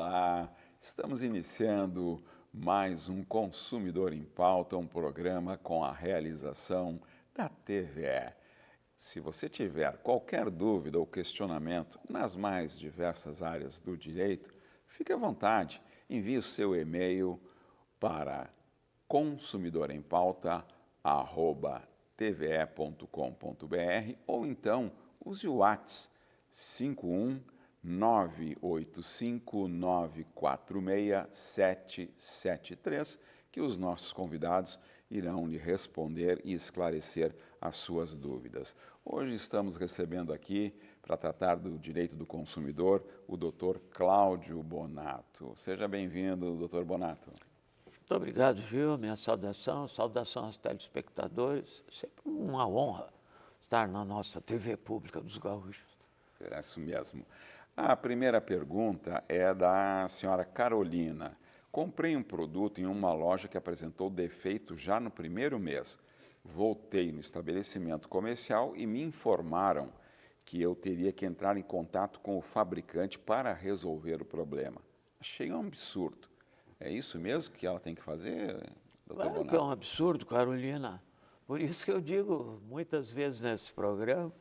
Olá, estamos iniciando mais um Consumidor em Pauta, um programa com a realização da TVE. Se você tiver qualquer dúvida ou questionamento nas mais diversas áreas do direito, fique à vontade, envie o seu e-mail para consumidorempauta@tve.com.br ou então use o WhatsApp 51945946773, que os nossos convidados irão lhe responder e esclarecer as suas dúvidas. Hoje estamos recebendo aqui, para tratar do direito do consumidor, o Dr. Cláudio Bonato. Seja bem-vindo, Dr. Bonato. Muito obrigado, Gil. Minha saudação aos telespectadores. Sempre uma honra estar na nossa TV pública dos Gaúchos. É isso mesmo. A primeira pergunta é da senhora Carolina. Comprei um produto em uma loja que apresentou defeito já no primeiro mês. Voltei no estabelecimento comercial e me informaram que eu teria que entrar em contato com o fabricante para resolver o problema. Achei um absurdo. É isso mesmo que ela tem que fazer, doutor Claro Bonato? que é um absurdo, Carolina. Por isso que eu digo muitas vezes nesse programa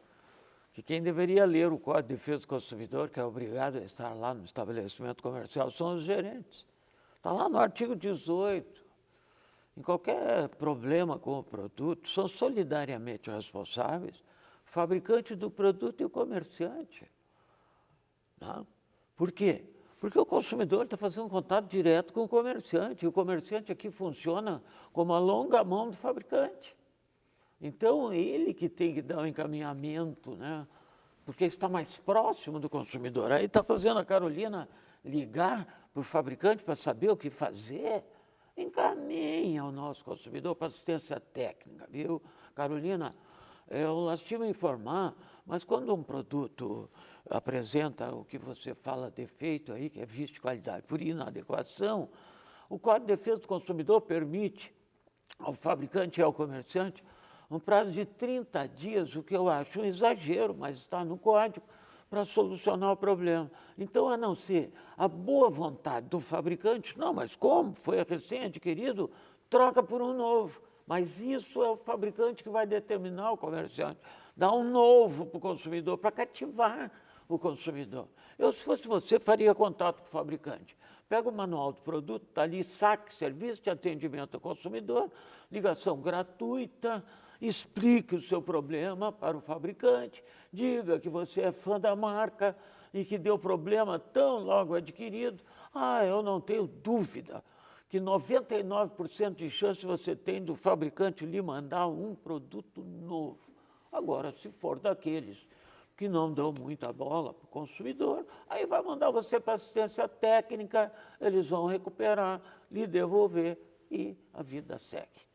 que quem deveria ler o Código de Defesa do Consumidor, que é obrigado a estar lá no estabelecimento comercial, são os gerentes. Está lá no artigo 18. Em qualquer problema com o produto, são solidariamente responsáveis o fabricante do produto e o comerciante. Não? Por quê? Porque o consumidor está fazendo um contato direto com o comerciante, e o comerciante aqui funciona como a longa mão do fabricante. Então, ele que tem que dar o encaminhamento, né? Porque está mais próximo do consumidor. Aí está fazendo a Carolina ligar para o fabricante para saber o que fazer. Encaminha o nosso consumidor para assistência técnica, viu? Carolina, eu lastimo informar, mas quando um produto apresenta o que você fala defeito aí, que é visto de qualidade por inadequação, o Código de Defesa do Consumidor permite ao fabricante e ao comerciante um prazo de 30 dias, o que eu acho um exagero, mas está no Código, para solucionar o problema. Então, a não ser a boa vontade do fabricante, não, mas como? Foi recém-adquirido, troca por um novo. Mas isso é o fabricante que vai determinar o comerciante. Dá um novo para o consumidor, para cativar o consumidor. Eu, se fosse você, faria contato com o fabricante. Pega o manual do produto, está ali, saque, serviço de atendimento ao consumidor, ligação gratuita, explique o seu problema para o fabricante, diga que você é fã da marca e que deu problema tão logo adquirido. Eu não tenho dúvida que 99% de chance você tem do fabricante lhe mandar um produto novo. Agora, se for daqueles que não dão muita bola para o consumidor, aí vai mandar você para assistência técnica, eles vão recuperar, lhe devolver e a vida segue.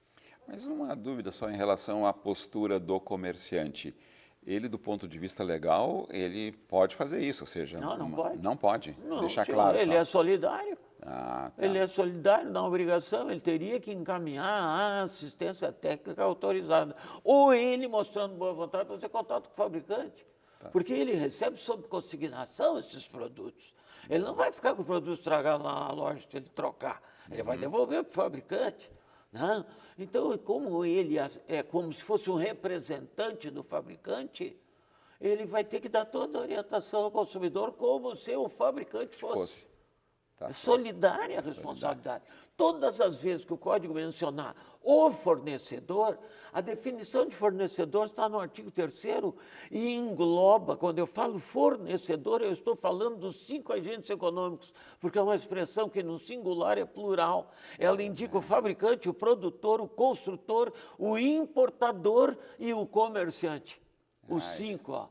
Mas uma dúvida só em relação à postura do comerciante. Ele, do ponto de vista legal, ele pode fazer isso, ou seja... Não pode. Não pode, Não, deixar senhor, claro ele só. é solidário. Tá. Ele é solidário na obrigação, ele teria que encaminhar a assistência técnica autorizada. Ou ele, mostrando boa vontade, fazer contato com o fabricante. Porque ele recebe sob consignação esses produtos. Ele não vai ficar com o produto estragado lá na loja se ele trocar. Ele vai devolver para o fabricante. Né? Então, como ele é como se fosse um representante do fabricante, ele vai ter que dar toda a orientação ao consumidor como se o fabricante fosse. É solidária a responsabilidade. Todas as vezes que o código mencionar o fornecedor, a definição de fornecedor está no artigo 3º e engloba, quando eu falo fornecedor, eu estou falando dos 5 agentes econômicos, porque é uma expressão que no singular é plural. Ela indica o fabricante, o produtor, o construtor, o importador e o comerciante. Os 5, ó.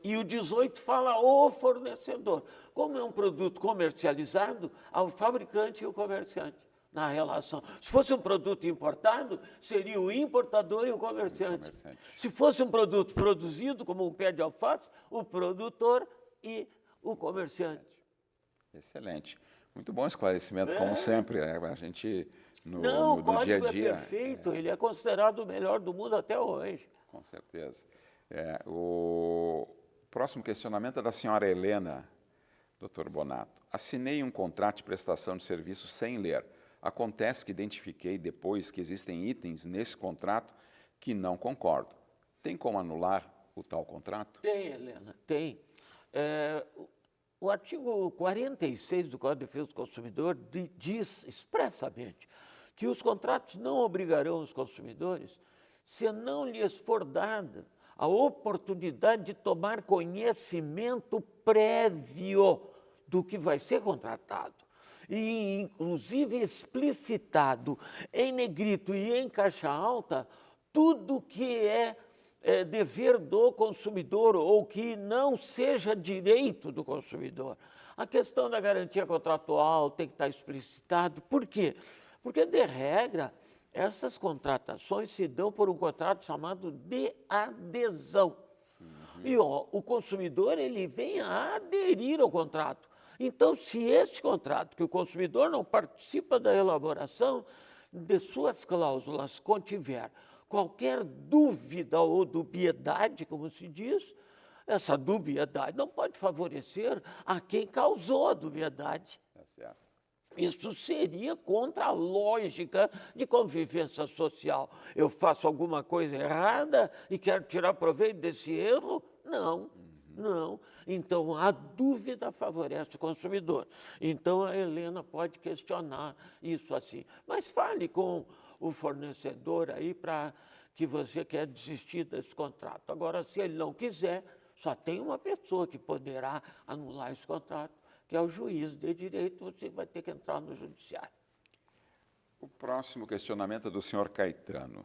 E o 18 fala o fornecedor. Como é um produto comercializado, ao fabricante e o comerciante na relação. Se fosse um produto importado, seria o importador e o comerciante. Se fosse um produto produzido, como um pé de alface, o produtor e o comerciante. Excelente. Muito bom esclarecimento, como sempre. A gente, no dia a dia... O código é perfeito, ele é considerado o melhor do mundo até hoje. Com certeza. O próximo questionamento é da senhora Helena. Dr. Bonato. Assinei um contrato de prestação de serviço sem ler. Acontece que identifiquei depois que existem itens nesse contrato que não concordo. Tem como anular o tal contrato? Tem, Helena, tem. O artigo 46 do Código de Defesa do Consumidor diz expressamente que os contratos não obrigarão os consumidores se não lhes for dada a oportunidade de tomar conhecimento prévio do que vai ser contratado. E, inclusive, explicitado em negrito e em caixa alta tudo que é dever do consumidor ou que não seja direito do consumidor. A questão da garantia contratual tem que estar explicitado. Por quê? Porque, de regra, essas contratações se dão por um contrato chamado de adesão. E o consumidor ele vem a aderir ao contrato. Então, se este contrato, que o consumidor não participa da elaboração de suas cláusulas, contiver qualquer dúvida ou dubiedade, como se diz, essa dubiedade não pode favorecer a quem causou a dubiedade. É certo. Isso seria contra a lógica de convivência social. Eu faço alguma coisa errada e quero tirar proveito desse erro? Não, não. Então, a dúvida favorece o consumidor. Então, a Helena pode questionar isso assim. Mas fale com o fornecedor aí para que você quer desistir desse contrato. Agora, se ele não quiser, só tem uma pessoa que poderá anular esse contrato, que é o juiz de direito. Você vai ter que entrar no judiciário. O próximo questionamento é do senhor Caetano.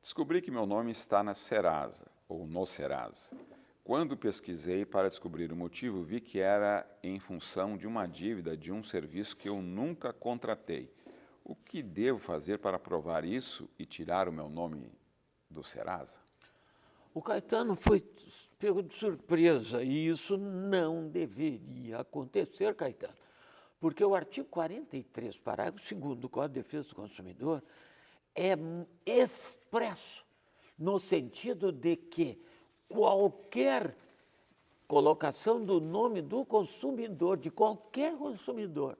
Descobri que meu nome está na Serasa, ou no Serasa. Quando pesquisei para descobrir o motivo, vi que era em função de uma dívida de um serviço que eu nunca contratei. O que devo fazer para provar isso e tirar o meu nome do Serasa? O Caetano foi pego de surpresa e isso não deveria acontecer, Caetano, porque o artigo 43, parágrafo 2º do Código de Defesa do Consumidor é expresso no sentido de que qualquer colocação do nome do consumidor, de qualquer consumidor,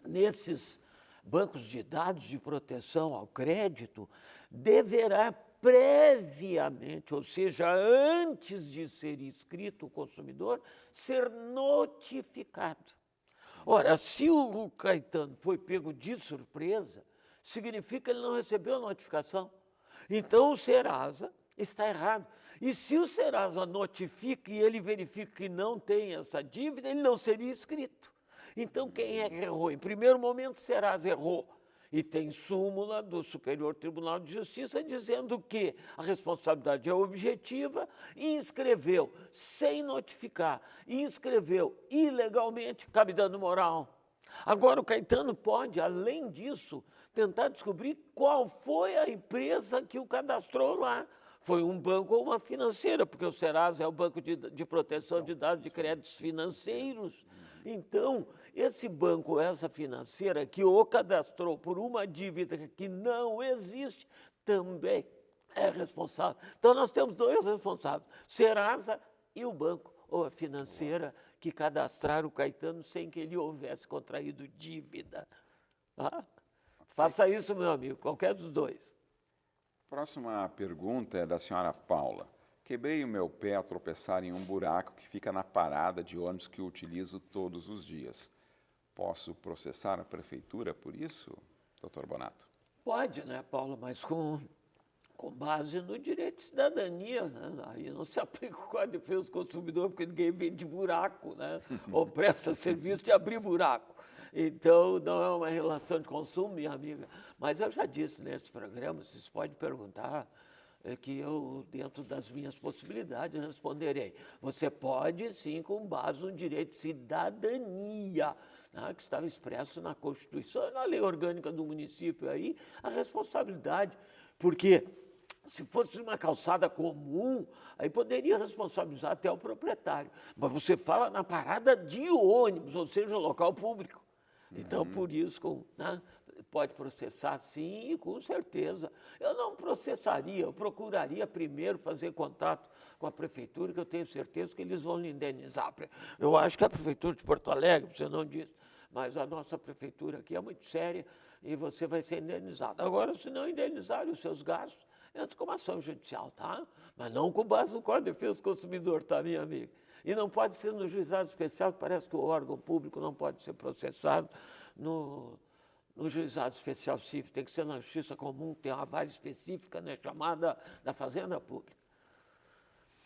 nesses bancos de dados de proteção ao crédito, deverá previamente, ou seja, antes de ser inscrito o consumidor, ser notificado. Ora, se o Caetano foi pego de surpresa, significa que ele não recebeu a notificação. Então, o Serasa está errado. E se o Serasa notifica e ele verifica que não tem essa dívida, ele não seria inscrito. Então, quem é que errou? Em primeiro momento, o Serasa errou. E tem súmula do Superior Tribunal de Justiça dizendo que a responsabilidade é objetiva e inscreveu sem notificar, e inscreveu ilegalmente, cabe dano moral. Agora, o Caetano pode, além disso, tentar descobrir qual foi a empresa que o cadastrou lá. Foi um banco ou uma financeira, porque o Serasa é o Banco de Proteção de Dados de Créditos Financeiros. Então, esse banco, essa financeira, que o cadastrou por uma dívida que não existe, também é responsável. Então, nós temos dois responsáveis, Serasa e o banco ou a financeira que cadastraram o Caetano sem que ele houvesse contraído dívida. Ah? Faça isso, meu amigo, qualquer dos dois. Próxima pergunta é da senhora Paula. Quebrei o meu pé ao tropeçar em um buraco que fica na parada de ônibus que eu utilizo todos os dias. Posso processar a prefeitura por isso, doutor Bonato? Pode, né, Paulo, mas com base no direito de cidadania, né? Aí não se aplica o Código de Defesa do Consumidor, porque ninguém vende buraco, né? Ou presta serviço de abrir buraco. Então, não é uma relação de consumo, minha amiga. Mas eu já disse nesse programa, vocês podem perguntar, que eu, dentro das minhas possibilidades, responderei. Você pode, sim, com base no direito de cidadania, né, que estava expresso na Constituição e na lei orgânica do município, aí, a responsabilidade. Porque se fosse uma calçada comum, aí poderia responsabilizar até o proprietário. Mas você fala na parada de ônibus, ou seja, local público. Então, por isso, Pode processar, sim, com certeza. Eu não processaria, eu procuraria primeiro fazer contato com a prefeitura, que eu tenho certeza que eles vão lhe indenizar. Eu acho que a prefeitura de Porto Alegre, você não disse, mas a nossa prefeitura aqui é muito séria e você vai ser indenizado. Agora, se não indenizarem os seus gastos, entra com uma ação judicial, tá? Mas não com base no Código de Defesa do Consumidor, tá, minha amiga? E não pode ser no juizado especial, que parece que o órgão público não pode ser processado no juizado especial civil, tem que ser na justiça comum, tem uma vara específica, né, chamada da Fazenda Pública.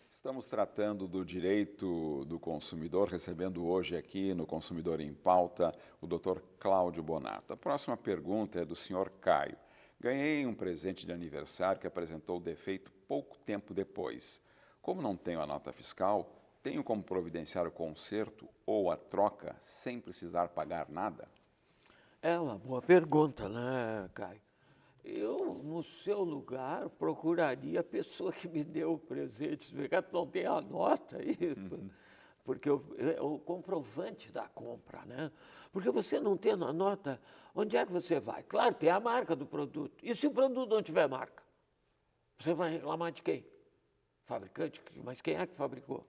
Estamos tratando do direito do consumidor, recebendo hoje aqui no Consumidor em Pauta o Dr. Cláudio Bonato. A próxima pergunta é do senhor Caio. Ganhei um presente de aniversário que apresentou defeito pouco tempo depois. Como não tenho a nota fiscal, tenho como providenciar o conserto ou a troca sem precisar pagar nada? É uma boa pergunta, né, Caio? Eu, no seu lugar, procuraria a pessoa que me deu o presente. Não tem a nota aí, porque é o comprovante da compra, né? Porque você não tendo a nota, onde é que você vai? Claro, tem a marca do produto. E se o produto não tiver marca? Você vai reclamar de quem? Fabricante? Mas quem é que fabricou?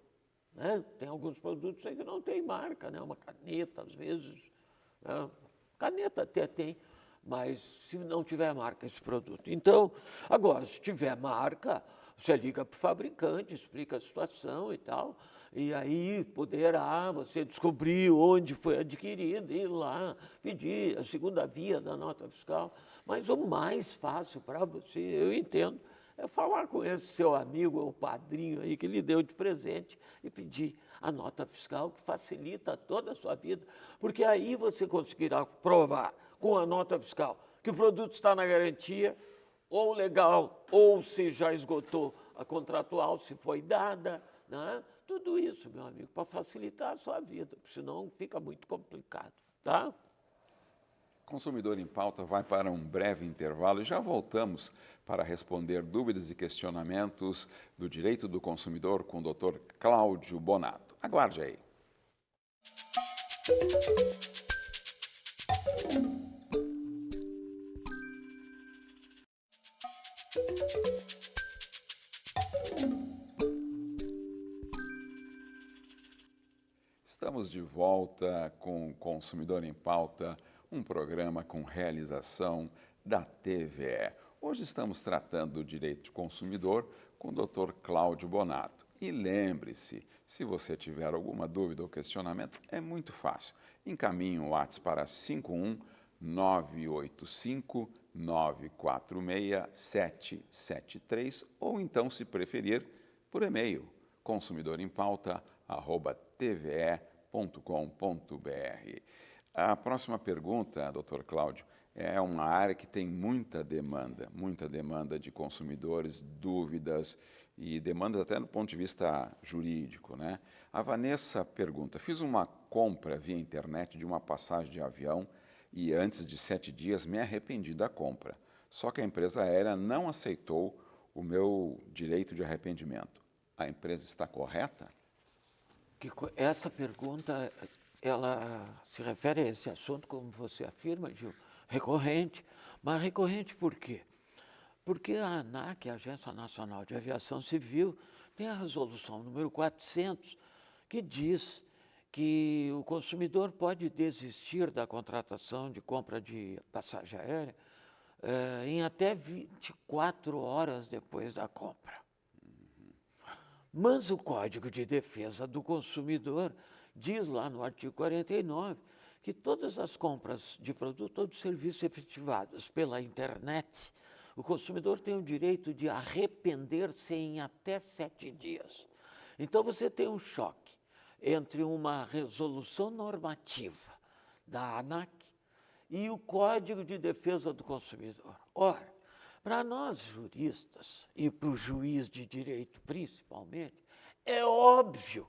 Né? Tem alguns produtos aí que não tem marca, né? Uma caneta, às vezes. Né? Caneta até tem, mas se não tiver marca esse produto. Então, agora, se tiver marca, você liga para o fabricante, explica a situação e tal, e aí poderá você descobrir onde foi adquirido, ir lá, pedir a segunda via da nota fiscal. Mas o mais fácil para você, eu entendo, é falar com esse seu amigo ou padrinho aí que lhe deu de presente e pedir a nota fiscal, que facilita toda a sua vida, porque aí você conseguirá provar com a nota fiscal que o produto está na garantia, ou legal, ou se já esgotou a contratual, se foi dada, né? Tudo isso, meu amigo, para facilitar a sua vida, porque senão fica muito complicado, tá? Consumidor em Pauta vai para um breve intervalo e já voltamos para responder dúvidas e questionamentos do direito do consumidor com o Dr. Cláudio Bonato. Aguarde aí. Estamos de volta com Consumidor em Pauta, um programa com realização da TVE. Hoje estamos tratando do direito do consumidor com o Dr. Cláudio Bonato. E lembre-se, se você tiver alguma dúvida ou questionamento, é muito fácil. Encaminhe o WhatsApp para 51 985 946 773 ou então, se preferir, por e-mail consumidorempauta@tve.com.br. A próxima pergunta, Dr. Cláudio, é uma área que tem muita demanda de consumidores, dúvidas e demandas até do ponto de vista jurídico, né? A Vanessa pergunta: fiz uma compra via internet de uma passagem de avião e antes de 7 dias me arrependi da compra. Só que a empresa aérea não aceitou o meu direito de arrependimento. A empresa está correta? Essa pergunta, ela se refere a esse assunto, como você afirma, Gil, recorrente. Mas recorrente por quê? Porque a ANAC, a Agência Nacional de Aviação Civil, tem a resolução número 400, que diz que o consumidor pode desistir da contratação de compra de passagem aérea em até 24 horas depois da compra. Mas o Código de Defesa do Consumidor diz lá no artigo 49 que todas as compras de produto ou de serviço efetivadas pela internet, o consumidor tem o direito de arrepender-se em até 7 dias. Então você tem um choque entre uma resolução normativa da ANAC e o Código de Defesa do Consumidor. Ora, para nós juristas e para o juiz de direito principalmente, é óbvio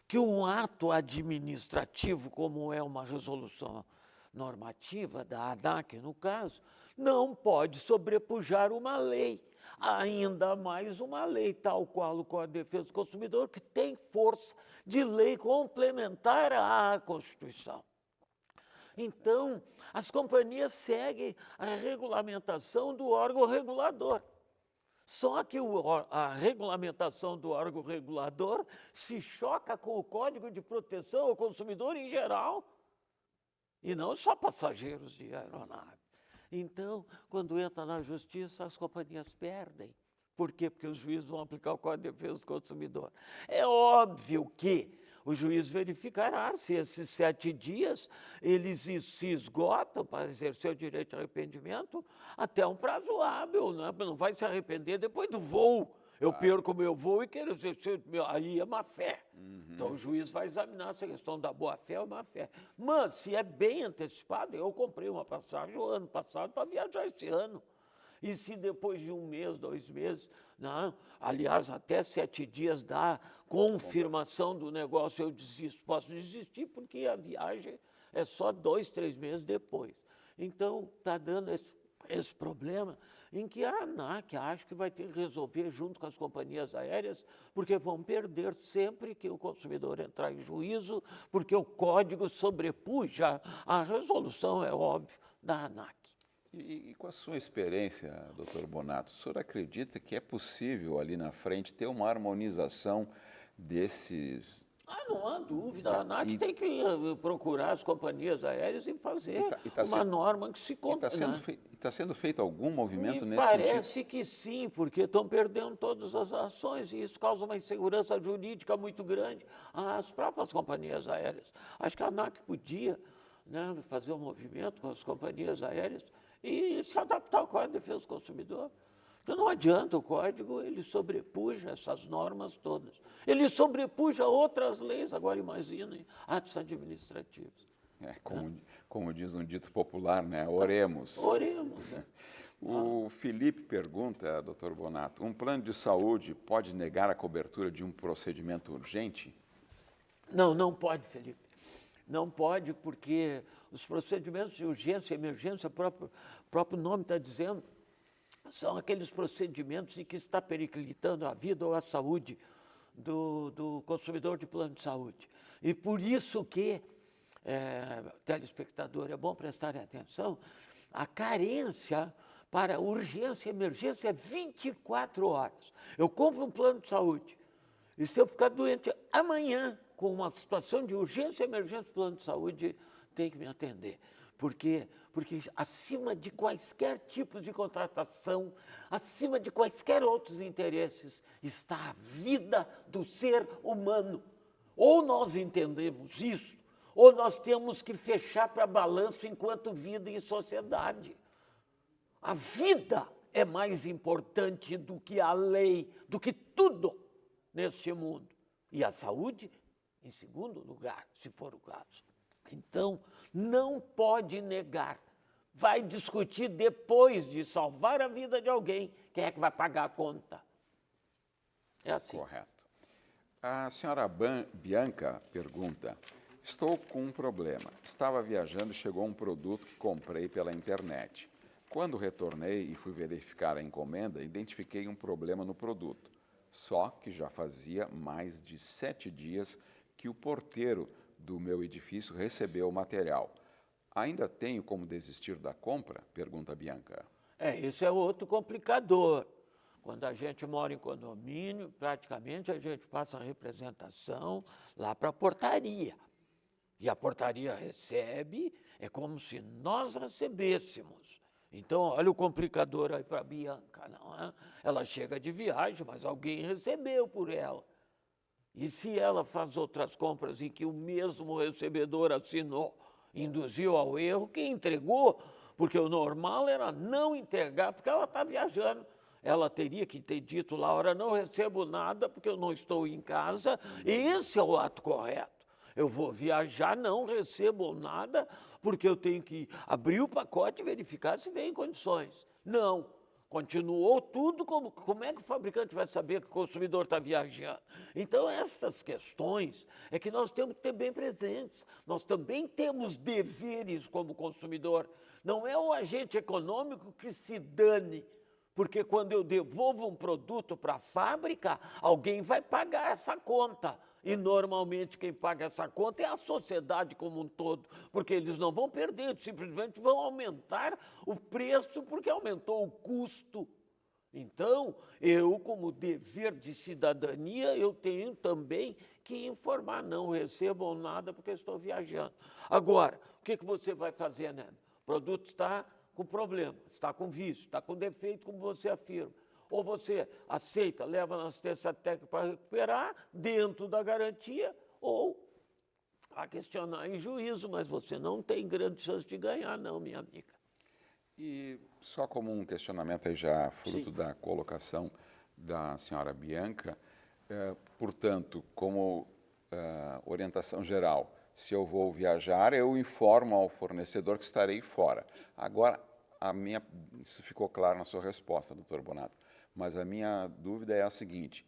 que um ato administrativo, como é uma resolução normativa da ANAC, no caso, não pode sobrepujar uma lei, ainda mais uma lei tal qual o Código de Defesa do Consumidor, que tem força de lei complementar à Constituição. Então, as companhias seguem a regulamentação do órgão regulador. Só que a regulamentação do órgão regulador se choca com o Código de Proteção ao Consumidor em geral, e não só passageiros de aeronave. Então, quando entra na justiça, as companhias perdem. Por quê? Porque os juízes vão aplicar o Código de Defesa do Consumidor. É óbvio que o juiz verificará se esses 7 dias eles se esgotam para exercer o direito de arrependimento até um prazo hábil, né? Não vai se arrepender depois do voo. Eu perco o meu voo e quero exercer, aí é má fé. Então o juiz vai examinar essa questão da boa fé ou má fé. Mas se é bem antecipado, eu comprei uma passagem o ano passado para viajar esse ano. E se depois de 1 mês, 2 meses, não, aliás, até 7 dias da confirmação do negócio, eu desisto. Posso desistir porque a viagem é só 2, 3 meses depois. Então, está dando esse problema em que a ANAC acho que vai ter que resolver junto com as companhias aéreas, porque vão perder sempre que o consumidor entrar em juízo, porque o código sobrepuja a resolução, é óbvio, da ANAC. E com a sua experiência, doutor Bonato, o senhor acredita que é possível ali na frente ter uma harmonização desses... Não há dúvida, a ANAC tem que procurar as companhias aéreas e fazer uma norma que se conta. Está sendo feito algum movimento Me nesse sentido? parece que sim, porque estão perdendo todas as ações e isso causa uma insegurança jurídica muito grande às próprias companhias aéreas. Acho que a ANAC podia, né, fazer um movimento com as companhias aéreas e se adaptar ao Código de Defesa do Consumidor. Porque não adianta, o Código, ele sobrepuja essas normas todas. Ele sobrepuja outras leis, agora imaginem, atos administrativos. Como diz um dito popular, né? Oremos. Oremos. Né? O Felipe pergunta, doutor Bonato, um plano de saúde pode negar a cobertura de um procedimento urgente? Não, não pode, Felipe. Não pode, porque os procedimentos de urgência e emergência, o próprio nome está dizendo, são aqueles procedimentos em que está periclitando a vida ou a saúde do consumidor de plano de saúde. E por isso que, telespectador, é bom prestarem atenção, a carência para urgência e emergência é 24 horas. Eu compro um plano de saúde e se eu ficar doente amanhã, com uma situação de urgência e emergência, o plano de saúde tem que me atender. Por quê? Porque acima de quaisquer tipos de contratação, acima de quaisquer outros interesses, está a vida do ser humano. Ou nós entendemos isso, ou nós temos que fechar para balanço enquanto vida em sociedade. A vida é mais importante do que a lei, do que tudo neste mundo. E a saúde, em segundo lugar, se for o caso. Então, não pode negar. Vai discutir depois de salvar a vida de alguém, quem é que vai pagar a conta. É assim. Correto. A senhora Bianca pergunta, estou com um problema. Estava viajando e chegou um produto que comprei pela internet. Quando retornei e fui verificar a encomenda, identifiquei um problema no produto. Só que já fazia mais de 7 dias que o porteiro do meu edifício recebeu o material. Ainda tenho como desistir da compra? Pergunta a Bianca. Isso é outro complicador. Quando a gente mora em condomínio, praticamente a gente passa a representação lá para a portaria. E a portaria recebe, é como se nós recebêssemos. Então, olha o complicador aí para a Bianca, não é? Ela chega de viagem, mas alguém recebeu por ela. E se ela faz outras compras em que o mesmo recebedor assinou, induziu ao erro, quem entregou, porque o normal era não entregar, porque ela está viajando. Ela teria que ter dito lá, ora, não recebo nada porque eu não estou em casa. Esse é o ato correto. Eu vou viajar, não recebo nada, porque eu tenho que abrir o pacote e verificar se vem em condições. Não. Continuou tudo, como é que o fabricante vai saber que o consumidor está viajando? Então, essas questões é que nós temos que ter bem presentes. Nós também temos deveres como consumidor. Não é o agente econômico que se dane, porque quando eu devolvo um produto para a fábrica, alguém vai pagar essa conta. E, normalmente, quem paga essa conta é a sociedade como um todo, porque eles não vão perder, simplesmente vão aumentar o preço porque aumentou o custo. Então, eu, como dever de cidadania, eu tenho também que informar. Não recebam nada porque estou viajando. Agora, o que você vai fazer, né? O produto está com problema, está com vício, está com defeito, como você afirma. Ou você aceita, leva na assistência técnica para recuperar, dentro da garantia, ou a questionar em juízo, mas você não tem grande chance de ganhar, não, minha amiga. E só como um questionamento aí já fruto Sim. da colocação da senhora Bianca, portanto, como orientação geral, se eu vou viajar, eu informo ao fornecedor que estarei fora. Agora, isso ficou claro na sua resposta, doutor Bonato, mas a minha dúvida é a seguinte: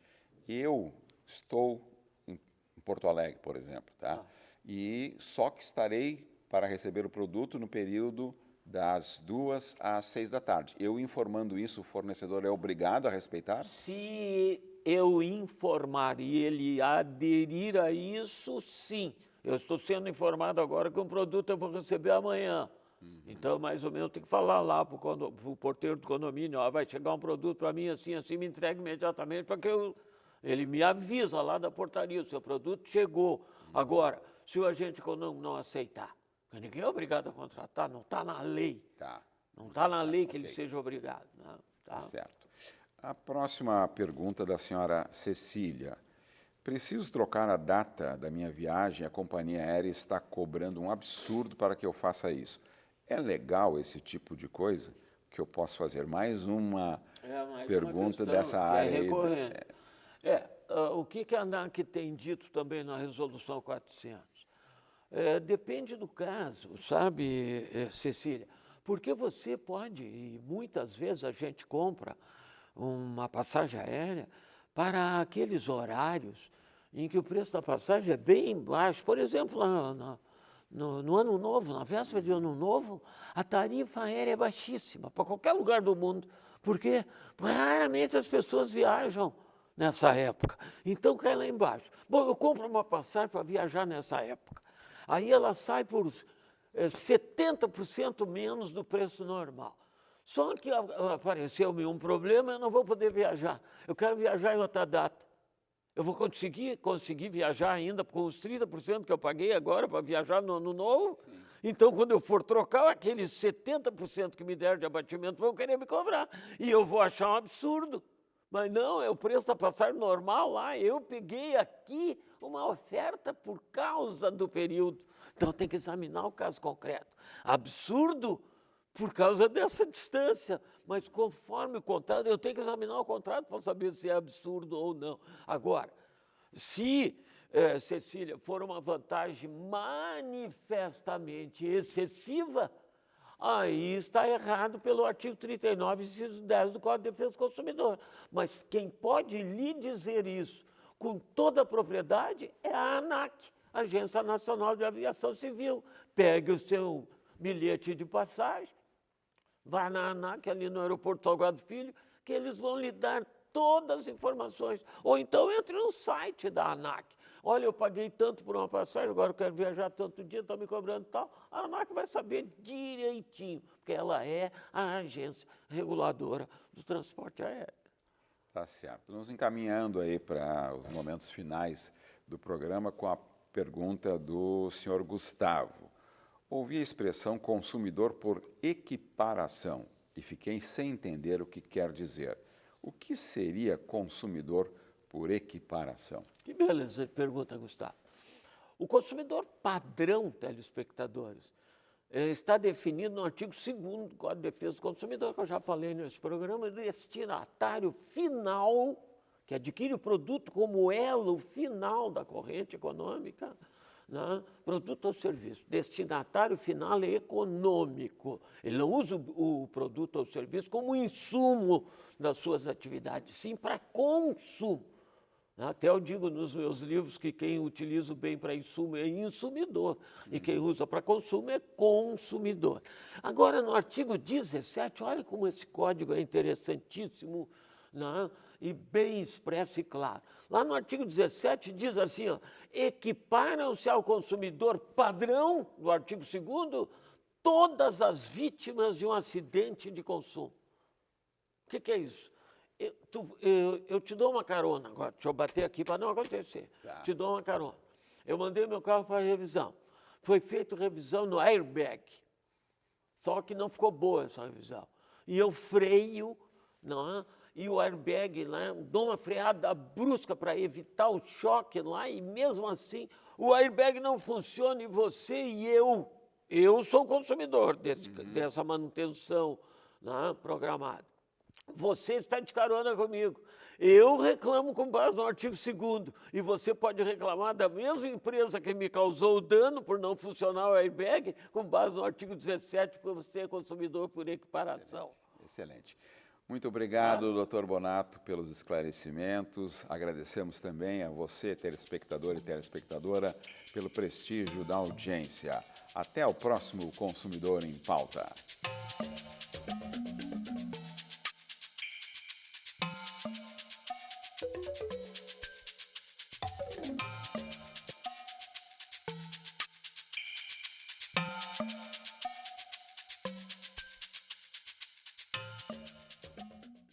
eu estou em Porto Alegre, por exemplo, tá? E só que estarei para receber o produto no período das 2 às 6 da tarde. Eu informando isso, o fornecedor é obrigado a respeitar? Se eu informar e ele aderir a isso, sim. Eu estou sendo informado agora que um produto eu vou receber amanhã. Então, mais ou menos, tem que falar lá para o porteiro do condomínio, ó, vai chegar um produto para mim assim, assim, me entregue imediatamente, para que ele me avisa lá da portaria, o seu produto chegou. Agora, se o agente econômico não aceitar, ninguém é obrigado a contratar, não está na lei. Tá. Não está na lei que ok. ele seja obrigado. Né? Tá? Certo. A próxima pergunta da senhora Cecília. Preciso trocar a data da minha viagem, a companhia aérea está cobrando um absurdo para que eu faça isso. É legal esse tipo de coisa que eu posso fazer? Mais uma Mais pergunta uma dessa que área é aí. recorrente. O que a ANAC tem dito também na Resolução 400? Depende do caso, sabe, Cecília? Porque você pode, e muitas vezes a gente compra uma passagem aérea para aqueles horários em que o preço da passagem é bem baixo. Por exemplo, no Ano Novo, na véspera de Ano Novo, a tarifa aérea é baixíssima para qualquer lugar do mundo, porque raramente as pessoas viajam nessa época. Então cai lá embaixo. Bom, eu compro uma passagem para viajar nessa época. Aí ela sai por 70% menos do preço normal. Só que apareceu-me um problema, eu não vou poder viajar. Eu quero viajar em outra data. Eu vou conseguir viajar ainda com os 30% que eu paguei agora para viajar no Ano Novo? Sim. Então, quando eu for trocar, aqueles 70% que me deram de abatimento vão querer me cobrar. E eu vou achar um absurdo. Mas não, é o preço da passagem normal lá. Eu peguei aqui uma oferta por causa do período. Então, tem que examinar o caso concreto. Absurdo por causa dessa distância. Mas, conforme o contrato, eu tenho que examinar o contrato para saber se é absurdo ou não. Agora, se, Cecília, for uma vantagem manifestamente excessiva, aí está errado pelo artigo 39, inciso 10 do Código de Defesa do Consumidor. Mas quem pode lhe dizer isso com toda a propriedade é a ANAC, Agência Nacional de Aviação Civil. Pegue o seu bilhete de passagem, vá na ANAC, ali no aeroporto Salgado Filho, que eles vão lhe dar todas as informações. Ou então entre no site da ANAC. Olha, eu paguei tanto por uma passagem, agora eu quero viajar tanto dia, estão me cobrando tal. A ANAC vai saber direitinho, porque ela é a agência reguladora do transporte aéreo. Tá certo. Nos encaminhando aí para os momentos finais do programa com a pergunta do senhor Gustavo. Ouvi a expressão consumidor por equiparação e fiquei sem entender o que quer dizer. O que seria consumidor por equiparação? Que beleza de pergunta, Gustavo. O consumidor padrão, telespectadores, está definido no artigo 2º do Código de Defesa do Consumidor, que eu já falei nesse programa, destinatário final, que adquire o produto como elo final da corrente econômica, né? Produto ou serviço. Destinatário final é econômico. Ele não usa o produto ou serviço como insumo das suas atividades, sim para consumo. Até eu digo nos meus livros que quem utiliza o bem para insumo é insumidor e quem usa para consumo é consumidor. Agora, no artigo 17, olha como esse código é interessantíssimo, né? E bem expresso e claro. Lá no artigo 17 diz assim, ó, equiparam-se ao consumidor padrão, no artigo 2º, todas as vítimas de um acidente de consumo. O que é isso? Eu te dou uma carona agora, deixa eu bater aqui para não acontecer. Tá. Te dou uma carona. Eu mandei meu carro para revisão. Foi feita revisão no airbag. Só que não ficou boa essa revisão. E eu freio, não é? E o airbag lá, dou uma freada brusca para evitar o choque lá, e mesmo assim o airbag não funciona, e você e eu sou consumidor dessa manutenção, não é? Programada. Você está de carona comigo. Eu reclamo com base no artigo 2º, e você pode reclamar da mesma empresa que me causou o dano por não funcionar o airbag, com base no artigo 17, porque você é consumidor por equiparação. Excelente. Muito obrigado, doutor Bonato, pelos esclarecimentos. Agradecemos também a você, telespectador e telespectadora, pelo prestígio da audiência. Até o próximo Consumidor em Pauta.